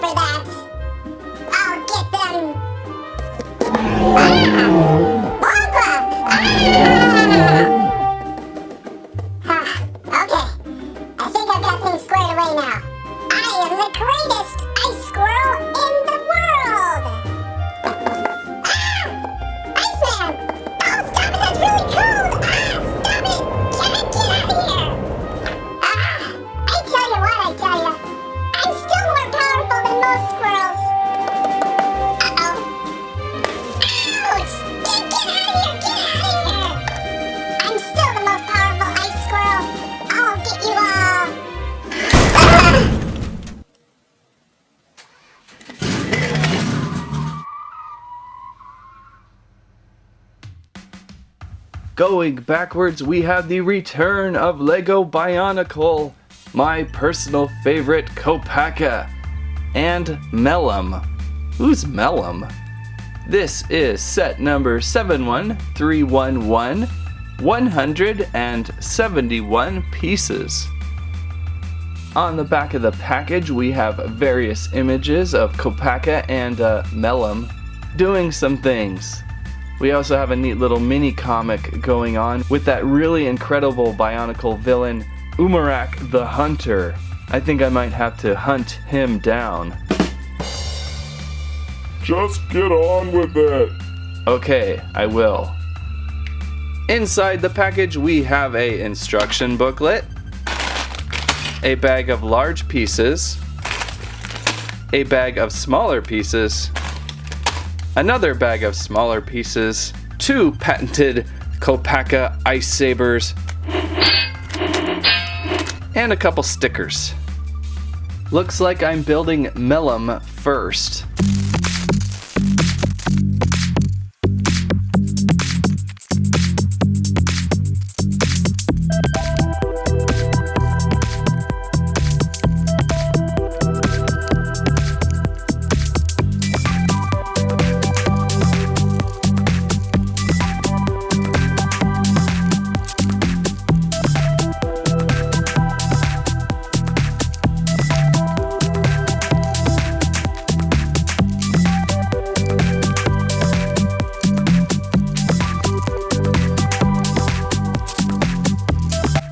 for that. I'll get them. Wonka! Okay, I think I've got things squared away now. I am the greatest ice squirrel in the world! Iceman! Oh, stop it! That's really cold! Stop it! Get out of here! I tell you what, I'm still more powerful than most squirrels. Uh-oh. Ouch! Get out of here! Get out of here! I'm still the most powerful ice squirrel. I'll get you all. Going backwards, we have the return of Lego Bionicle, my personal favorite Kopaka and Melum. Who's Melum? This is set number 71311, 171 pieces. On the back of the package, we have various images of Kopaka and Melum doing some things. We also have a neat little mini comic going on with that really incredible Bionicle villain, Umarak the Hunter. I think I might have to hunt him down. Just get on with it. Okay, I will. Inside the package we have a instruction booklet, a bag of large pieces, a bag of smaller pieces, another bag of smaller pieces, 2 patented Kopaka ice sabers, and a couple stickers. Looks like I'm building Melum first.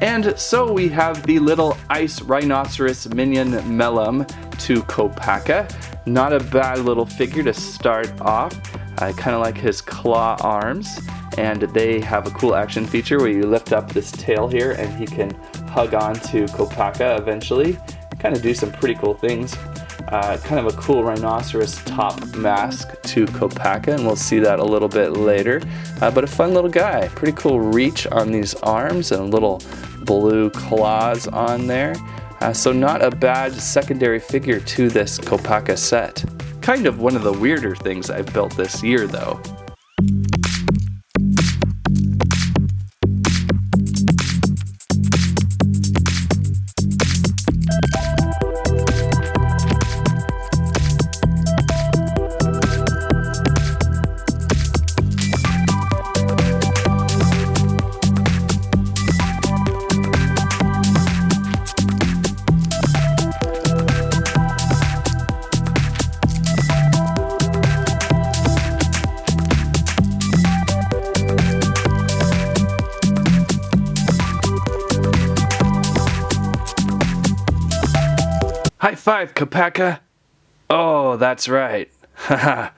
And so we have the little ice rhinoceros minion Melum to Kopaka. Not a bad little figure to start off. I kind of like his claw arms, and they have a cool action feature where you lift up this tail here and he can hug on to Kopaka eventually. Kind of do some pretty cool things. Kind of a cool rhinoceros top mask to Kopaka, and we'll see that a little bit later. But a fun little guy. Pretty cool reach on these arms and little blue claws on there. So not a bad secondary figure to this Kopaka set. Kind of one of the weirder things I've built this year though. High five, Kopaka! Oh, that's right. Haha.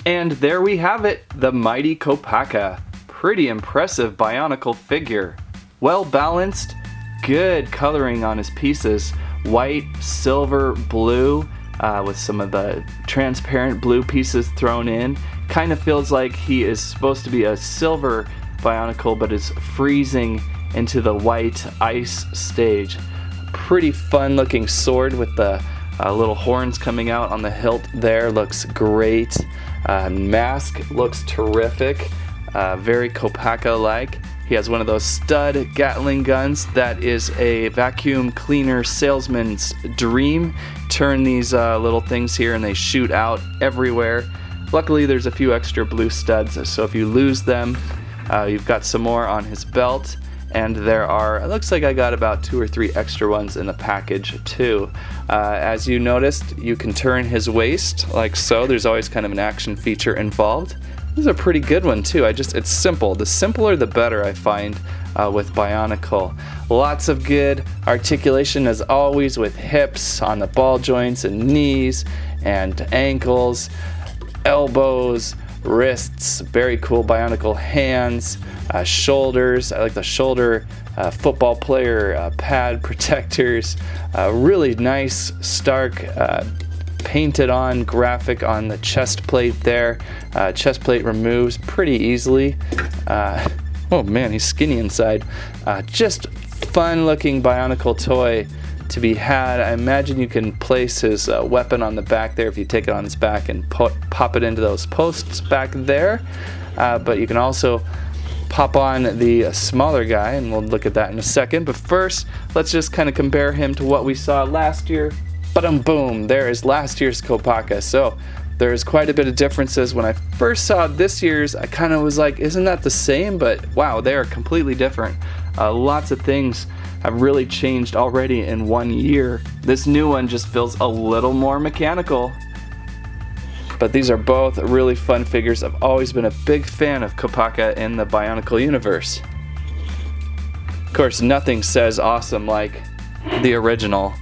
And there we have it, the mighty Kopaka. Pretty impressive Bionicle figure. Well balanced, good coloring on his pieces. White, silver, blue, with some of the transparent blue pieces thrown in. Kind of feels like he is supposed to be a silver Bionicle, but is freezing into the white ice stage. Pretty fun looking sword with the little horns coming out on the hilt there. Looks great. Mask looks terrific. Very Kopaka-like. He has one of those stud Gatling guns that is a vacuum cleaner salesman's dream. Turn these little things here and they shoot out everywhere. Luckily there's a few extra blue studs, so if you lose them, you've got some more on his belt. And there are, it looks like I got about 2 or 3 extra ones in the package too. As you noticed, you can turn his waist like so. There's always kind of an action feature involved. This is a pretty good one too. It's simple. The simpler the better, I find, with Bionicle. Lots of good articulation as always with hips on the ball joints and knees and ankles, elbows, wrists, very cool Bionicle hands, shoulders. I like the shoulder football player pad protectors. Really nice, stark, painted on graphic on the chest plate there. Chest plate removes pretty easily. Oh man, he's skinny inside. Just fun looking Bionicle toy to be had. I imagine you can place his weapon on the back there if you take it on his back and pop it into those posts back there. But you can also pop on the smaller guy, and we'll look at that in a second. But first, let's just kind of compare him to what we saw last year. Boom, there is last year's Kopaka. So there's quite a bit of differences. When I first saw this year's, I kind of was like, isn't that the same? But wow, they are completely different. Lots of things have really changed already in 1 year. This new one just feels a little more mechanical. But these are both really fun figures. I've always been a big fan of Kopaka in the Bionicle universe. Of course, nothing says awesome like the original.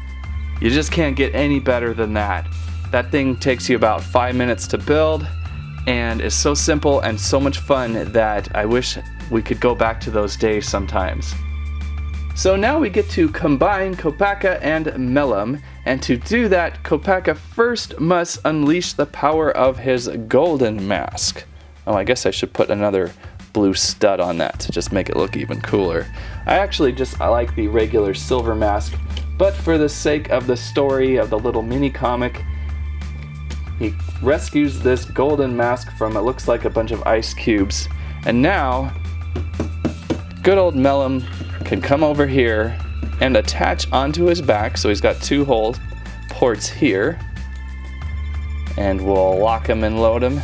You just can't get any better than that. That thing takes you about 5 minutes to build and is so simple and so much fun that I wish we could go back to those days sometimes. So now we get to combine Kopaka and Melum, and to do that, Kopaka first must unleash the power of his golden mask. Oh, I guess I should put another blue stud on that to just make it look even cooler. I like the regular silver mask, but for the sake of the story of the little mini comic, he rescues this golden mask from, it looks like, a bunch of ice cubes. And now, good old Melum can come over here and attach onto his back. So he's got 2 hole ports here. And we'll lock him and load him.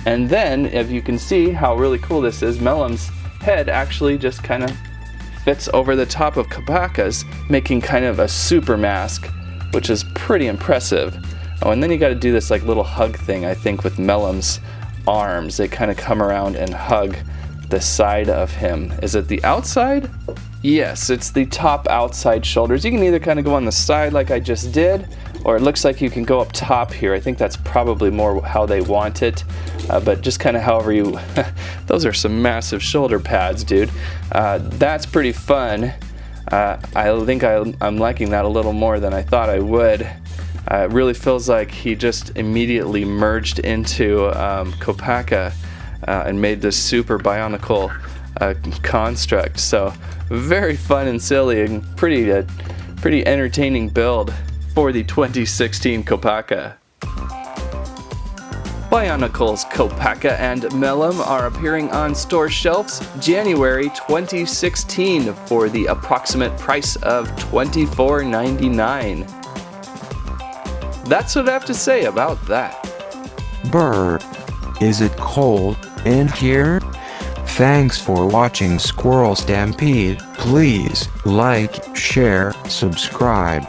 And then, if you can see how really cool this is, Melum's head actually just kind of fits over the top of Kopaka's, making kind of a super mask, which is pretty impressive. Oh, and then you got to do this like little hug thing, I think, with Melum's arms. They kind of come around and hug the side of him. Is it the outside? Yes, it's the top outside shoulders. You can either kind of go on the side like I just did, or it looks like you can go up top here. I think that's probably more how they want it, but just kind of however you... Those are some massive shoulder pads, dude. That's pretty fun. I think I'm liking that a little more than I thought I would. It really feels like he just immediately merged into Kopaka and made this super Bionicle construct. So very fun and silly and pretty entertaining build for the 2016 Kopaka. Bionicle's Kopaka and Melum are appearing on store shelves January 2016 for the approximate price of $24.99. That's what I have to say about that. Brr. Is it cold in here? Thanks for watching Squirrel Stampede. Please like, share, subscribe.